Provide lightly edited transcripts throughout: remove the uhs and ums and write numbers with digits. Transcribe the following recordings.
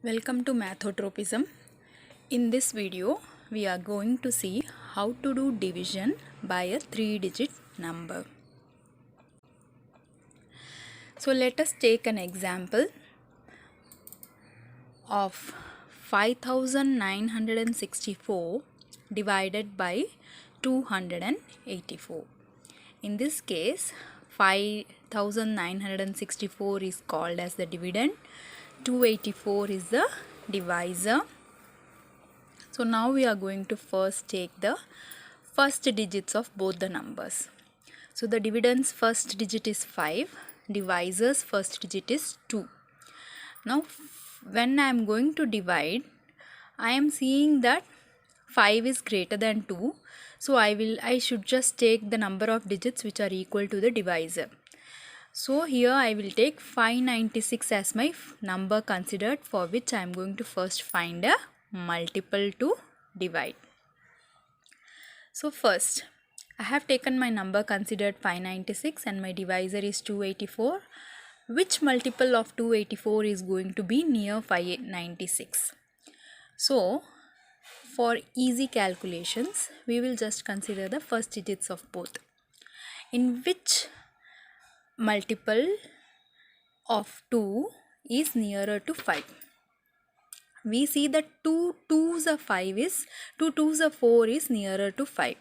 Welcome to Mathotropism. In this video, we are going to see how to do division by a 3-digit number. So let us take an example of 5964 divided by 284. In this case, 5964 is called as the dividend, 284 is the divisor. So now we are going to first take the first digits of both the numbers. So the dividend's first digit is 5, divisor's first digit is 2. Now when I am going to divide, I am seeing that 5 is greater than 2. So I should just take the number of digits which are equal to the divisor. So here I will take 596 as my number considered, for which I am going to first find a multiple to divide. So first I have taken my number considered 596 and my divisor is 284. Which multiple of 284 is going to be near 596? So for easy calculations, we will just consider the first digits of both. In which multiple of 2 is nearer to 5? We see that 2 2s are 5 is 2 2s are 4 is nearer to 5.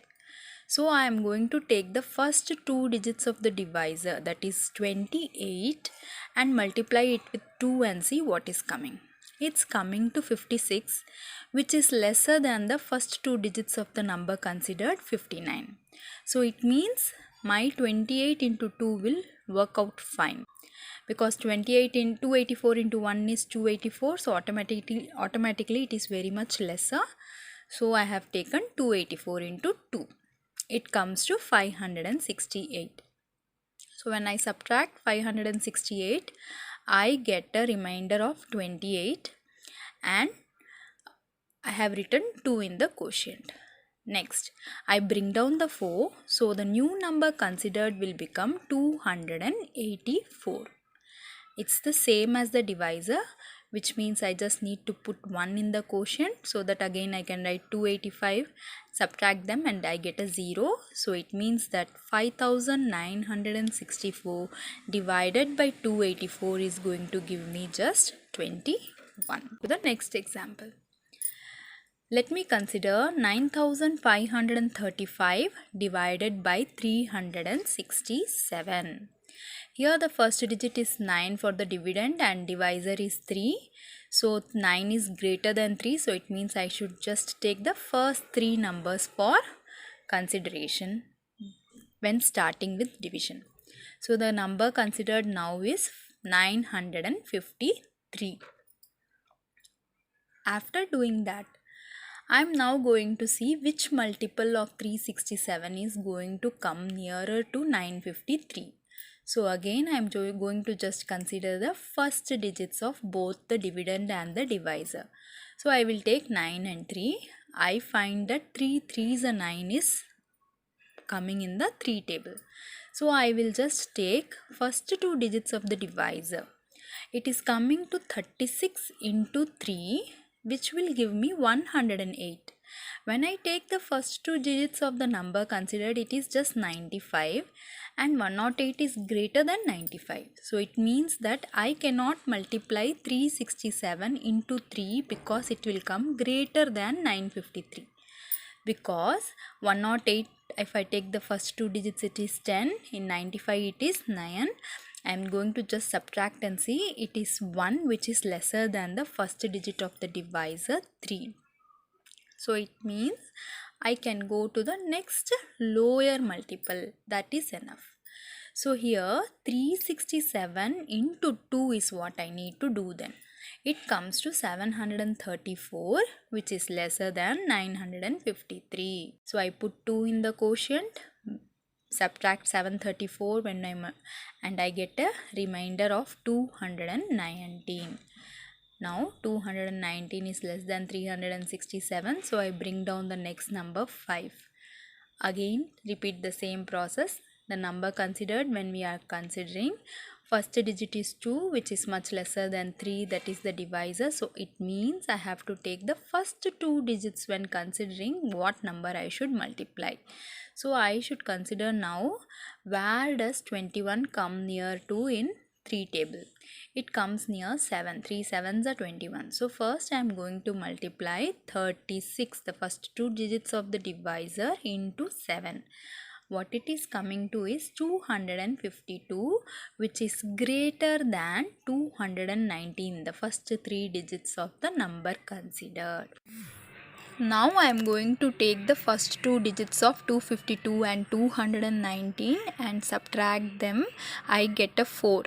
So I am going to take the first two digits of the divisor, that is 28, and multiply it with 2 and see what is coming. It's coming to 56, which is lesser than the first two digits of the number considered 59. So it means my 28 into 2 will work out fine, because 28 into 284 into 1 is 284, so automatically it is very much lesser. So I have taken 284 into 2. It comes to 568. So when I subtract 568, I get a remainder of 28, and I have written 2 in the quotient. Next, I bring down the 4, so the new number considered will become 284. It's the same as the divisor, which means I just need to put 1 in the quotient, so that again I can write 285, subtract them, and I get a 0. So it means that 5964 divided by 284 is going to give me just 21. To the next example. Let me consider 9535 divided by 367. Here the first digit is 9 for the dividend and divisor is 3. So 9 is greater than 3. So it means I should just take the first three numbers for consideration when starting with division. So the number considered now is 953. After doing that, I am now going to see which multiple of 367 is going to come nearer to 953. So again I am going to just consider the first digits of both the dividend and the divisor. So I will take 9 and 3. I find that 3 3s and 9 is coming in the 3 table. So I will just take first two digits of the divisor. It is coming to 36 into 3, which will give me 108. When I take the first two digits of the number considered, it is just 95, and 108 is greater than 95. So it means that I cannot multiply 367 into 3 because it will come greater than 953. Because 108, if I take the first two digits, it is 10, in 95 it is 9. I am going to just subtract and see it is 1, which is lesser than the first digit of the divisor 3. So it means I can go to the next lower multiple. That is enough. So here 367 into 2 is what I need to do then. It comes to 734, which is lesser than 953. So I put 2 in the quotient, subtract 734 and I get a remainder of 219. Now 219 is less than 367, so I bring down the next number 5. Again repeat the same process. The number considered when we are considering First digit is 2, which is much lesser than 3, that is the divisor. So it means I have to take the first 2 digits when considering what number I should multiply. So I should consider now, where does 21 come near to in 3 table? It comes near 7. 3 sevens are 21. So first I am going to multiply 36, the first 2 digits of the divisor, into 7. What it is coming to is 252, which is greater than 219, the first 3 digits of the number considered. Now I am going to take the first 2 digits of 252 and 219 and subtract them. I get a 4,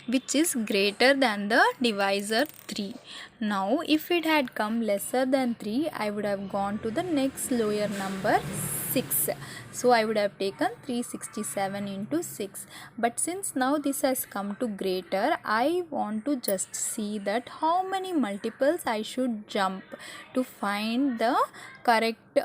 which is greater than the divisor 3. Now if it had come lesser than 3, I would have gone to the next lower number, 6. So I would have taken 367 into 6. But since now this has come to greater, I want to just see that how many multiples I should jump to find the correct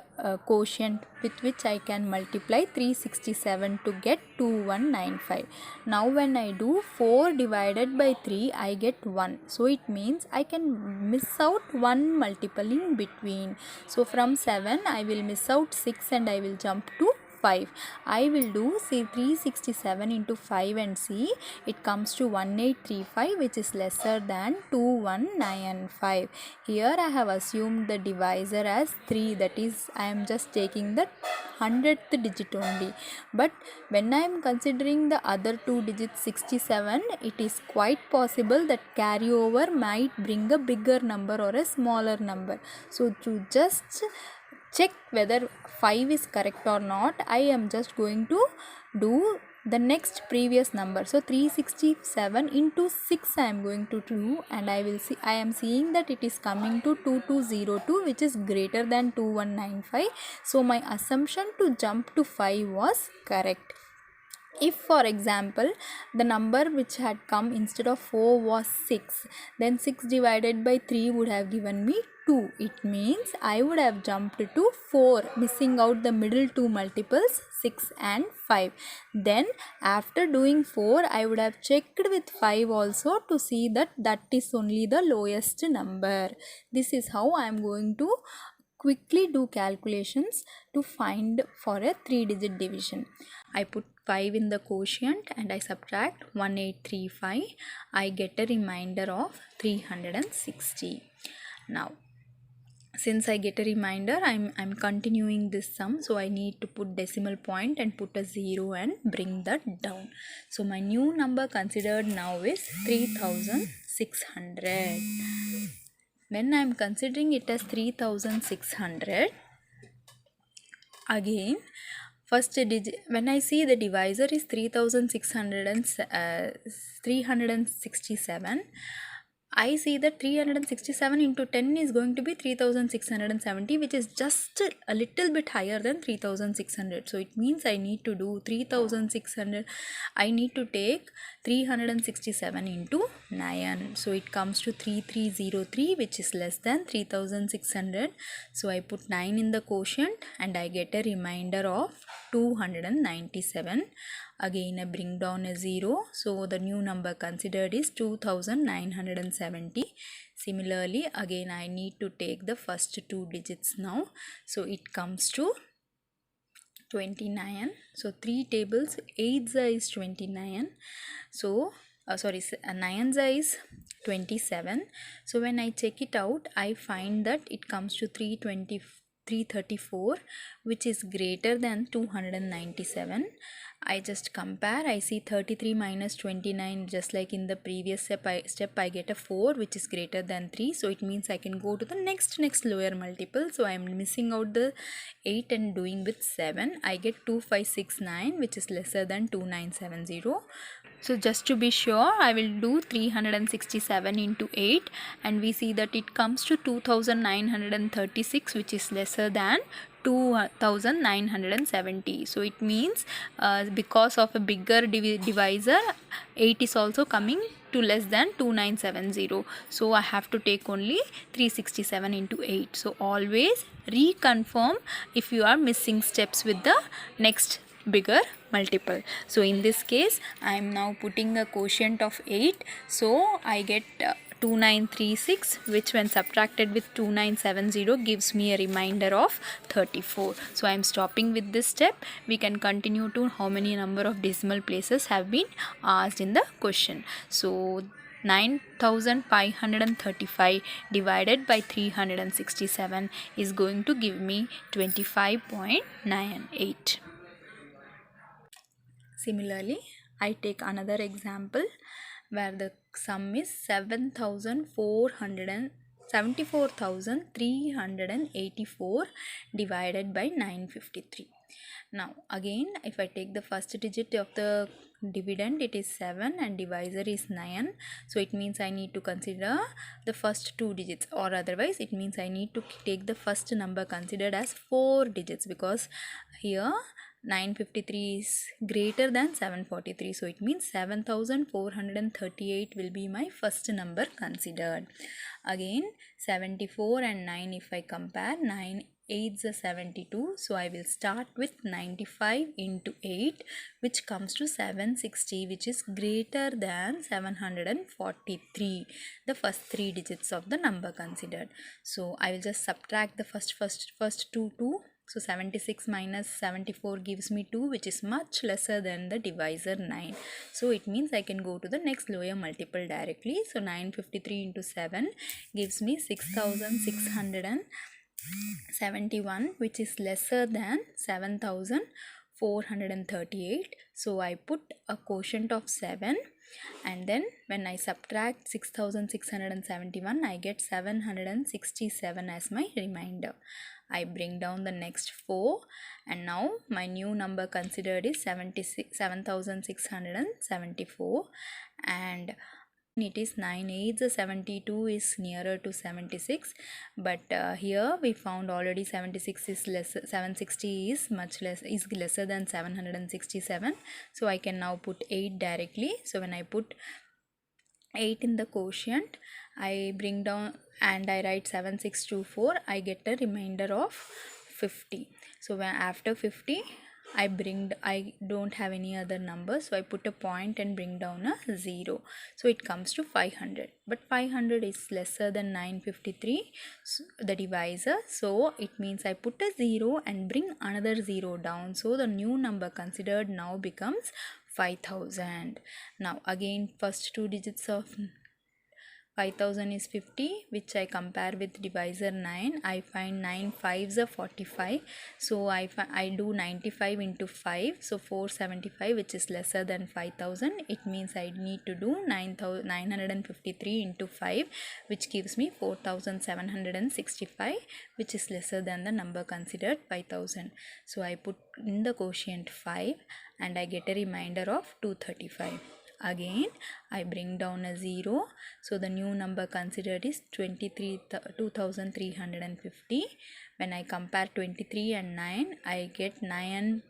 quotient with which I can multiply 367 to get 2195. Now when I do 4 divided by 3, I get 1. So it means I can miss out one multiple in between. So from 7 I will miss out 6 and I will jump to 5. I will do 367 into 5 and see it comes to 1835, which is lesser than 2195. Here I have assumed the divisor as 3, that is I am just taking the 100th digit only. But when I am considering the other 2 digits 67, it is quite possible that carryover might bring a bigger number or a smaller number. So to just check whether 5 is correct or not, I am just going to do the next previous number. So 367 into 6 I am going to do, and I am seeing that it is coming to 2202, which is greater than 2195. So my assumption to jump to 5 was correct. If for example the number which had come instead of 4 was 6, then 6 divided by 3 would have given me 2. It means I would have jumped to 4, missing out the middle 2 multiples 6 and 5. Then after doing 4, I would have checked with 5 also to see that that is only the lowest number. This is how I am going to quickly do calculations to find for a 3-digit division. I put 5 in the quotient and I subtract 1835. I get a remainder of 360. Now since I get a remainder, I'm continuing this sum, so I need to put decimal point and put a 0 and bring that down. So my new number considered now is 3600. When I'm considering it as 3600, again first digit, when I see the divisor is 367, I see that 367 into 10 is going to be 3670, which is just a little bit higher than 3600. So it means I need to do 3600. I need to take 367 into 9. So it comes to 3303, which is less than 3600. So I put 9 in the quotient and I get a remainder of 297. Again I bring down a 0, so the new number considered is 2970. Similarly again I need to take the first 2 digits now, so it comes to 29. So 3 tables, 8 is 29, so 9 is 27. So when I check it out, I find that it comes to 334, which is greater than 297. I just compare. I see 33 minus 29, just like in the previous step I get a 4, which is greater than 3. So it means I can go to the next lower multiple. So I am missing out the 8 and doing with 7. I get 2569, which is lesser than 2970. So just to be sure, I will do 367 into 8 and we see that it comes to 2936, which is lesser than 2970. So it means because of a bigger divisor, 8 is also coming to less than 2970. So I have to take only 367 into 8. So always reconfirm if you are missing steps with the next bigger multiple. So in this case I am now putting a quotient of 8, so I get 2936, which when subtracted with 2970 gives me a remainder of 34. So I am stopping with this step. We can continue to how many number of decimal places have been asked in the question. So 9535 divided by 367 is going to give me 25.98. Similarly, I take another example where the sum is 74,384 divided by 953. Now again, if I take the first digit of the dividend, it is 7 and divisor is 9, so it means I need to consider the first two digits, or otherwise it means I need to take the first number considered as 4 digits, because here 953 is greater than 743, so it means 7438 will be my first number considered. Again 74 and 9, if I compare, 9 8s are 72, so I will start with 95 into 8, which comes to 760, which is greater than 743, the first three digits of the number considered. So I will just subtract the first two. So 76 minus 74 gives me 2, which is much lesser than the divisor 9. So it means I can go to the next lower multiple directly. So 953 into 7 gives me 6671, which is lesser than 7438. So I put a quotient of 7, and then when I subtract 6671, I get 767 as my remainder. I bring down the next 4, and now my new number considered is 7674, and it is 9 8 72 is nearer to 76, but here we found already 76 is less, 760 is much less, is lesser than 767. So I can now put 8 directly. So when I put 8 in the quotient, I bring down and I write 7624, I get a remainder of 50. So when after 50, I don't have any other number, so I put a point and bring down a 0, so it comes to 500. But 500 is lesser than 953, the divisor, so it means I put a 0 and bring another 0 down, so the new number considered now becomes 5000. Now again, first two digits of 5000 is 50, which I compare with divisor 9. I find 9 5s are 45, so I do 95 into 5, so 475, which is lesser than 5000. It means I need to do 953 into 5, which gives me 4765, which is lesser than the number considered 5000. So I put in the quotient 5 and I get a remainder of 235. Again I bring down a 0, so the new number considered is 2350. When I compare 23 and 9, I get 9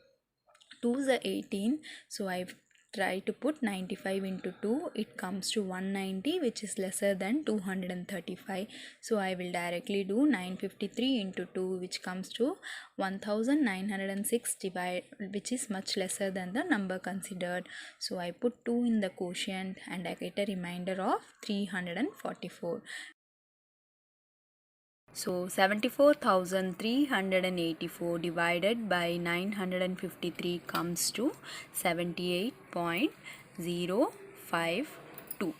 2s are 18, so I try to put 95 into 2, it comes to 190, which is lesser than 235. So I will directly do 953 into 2, which comes to 1906 which is much lesser than the number considered. So I put 2 in the quotient and I get a remainder of 344. So 74,384 divided by 953 comes to 78.052.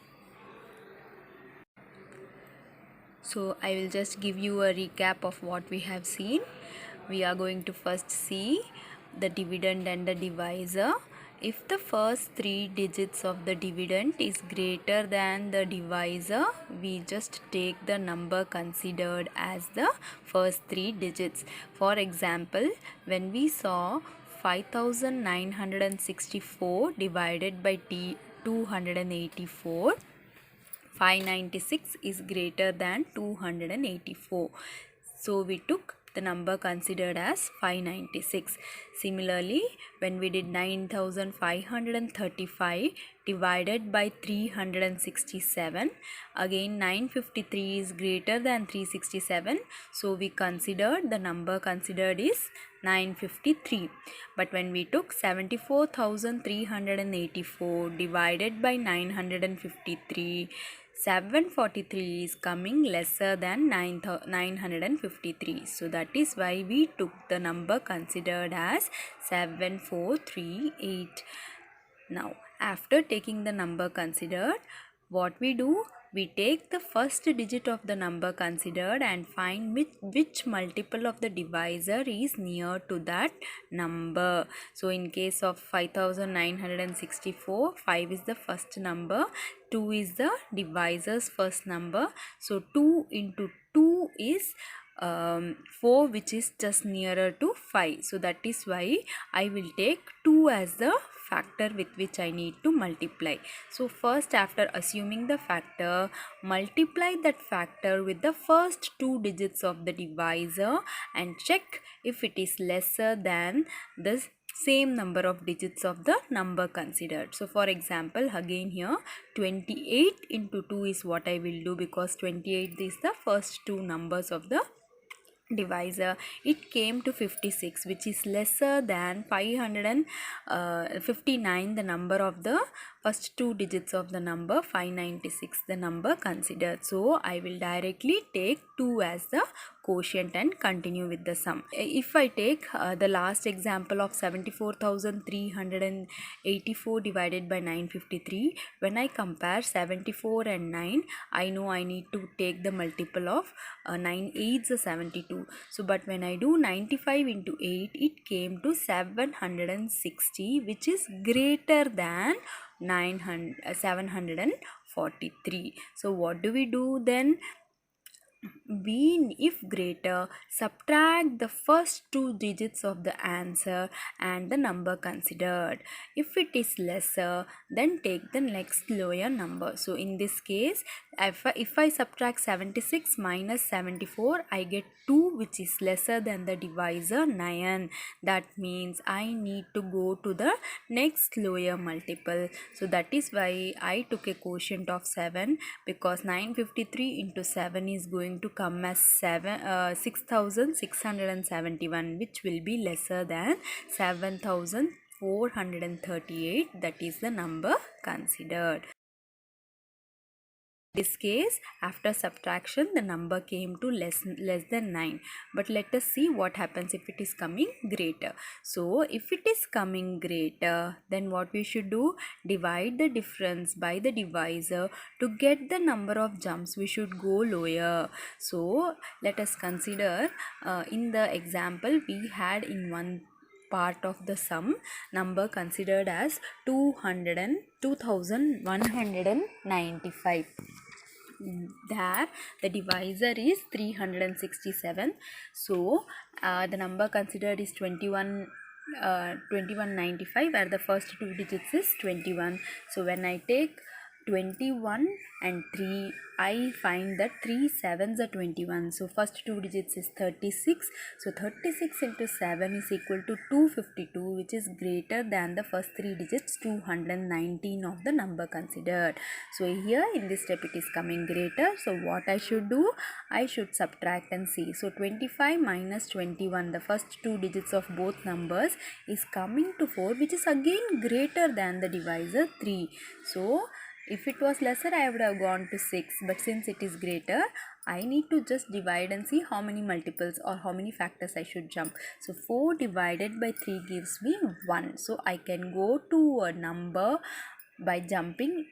So I will just give you a recap of what we have seen. We are going to first see the dividend and the divisor. If the first three digits of the dividend is greater than the divisor, we just take the number considered as the first three digits. For example, when we saw 5964 divided by 284, 596 is greater than 284. So we took the number considered as 596. Similarly, when we did 9535 divided by 367, again 953 is greater than 367, so we considered the number considered is 953. But when we took 74,384 divided by 953, 743 is coming lesser than 953. So that is why we took the number considered as 7438. Now, after taking the number considered, what we do? We take the first digit of the number considered and find which multiple of the divisor is near to that number. So, in case of 5964, 5 is the first number, 2 is the divisor's first number. So, 2 into 2 is 4, which is just nearer to 5. So, that is why I will take 2 as the factor with which I need to multiply. So first, after assuming the factor, multiply that factor with the first 2 digits of the divisor and check if it is lesser than the same number of digits of the number considered. So for example, again here 28 into 2 is what I will do, because 28 is the first 2 numbers of the divisor. It came to 56, which is lesser than 559, the number of the first 2 digits of the number, 596 the number considered. So I will directly take 2 as the quotient and continue with the sum. If I take the last example of 74,384 divided by 953, when I compare 74 and 9, I know I need to take the multiple of 9 8s are 72. So but when I do 95 into 8, it came to 760, which is greater than 743. So what do we do then? We, if greater, subtract the first 2 digits of the answer and the number considered. If it is lesser, then take the next lower number. So in this case, if I subtract 76 minus 74, I get 2, which is lesser than the divisor 9. That means I need to go to the next lower multiple. So that is why I took a quotient of 7, because 953 into 7 is going to come as 6,671, which will be lesser than 7,438. That is the number considered. In this case, after subtraction, the number came to less than 9. But let us see what happens if it is coming greater. So if it is coming greater, then what we should do? Divide the difference by the divisor. To get the number of jumps, we should go lower. So let us consider in the example we had in one part of the sum, number considered as 2,195. There the divisor is 367. So the number considered is 2195, where the first 2 digits is 21. So when I take 21 and 3, I find that 3 sevens are 21. So first 2 digits is 36. So 36 into 7 is equal to 252, which is greater than the first 3 digits 219 of the number considered. So here in this step it is coming greater. So what I should do? I should subtract and see. So 25 minus 21, the first 2 digits of both numbers, is coming to 4, which is again greater than the divisor 3. So if it was lesser, I would have gone to 6, but since it is greater, I need to just divide and see how many multiples or how many factors I should jump. So 4 divided by 3 gives me 1. So I can go to a number by jumping,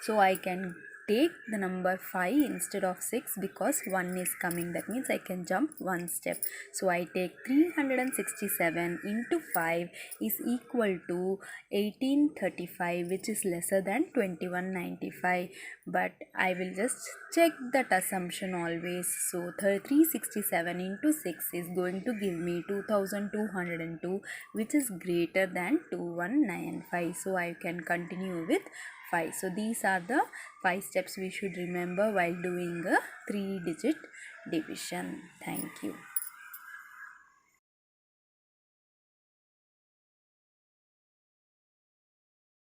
so I can take the number 5 instead of 6, because 1 is coming. That means I can jump 1 step. So I take 367 into 5 is equal to 1835, which is lesser than 2195. But I will just check that assumption always. So 367 into 6 is going to give me 2202, which is greater than 2195. So I can continue with 5. So these are the 5 steps we should remember while doing a 3-digit division. Thank you.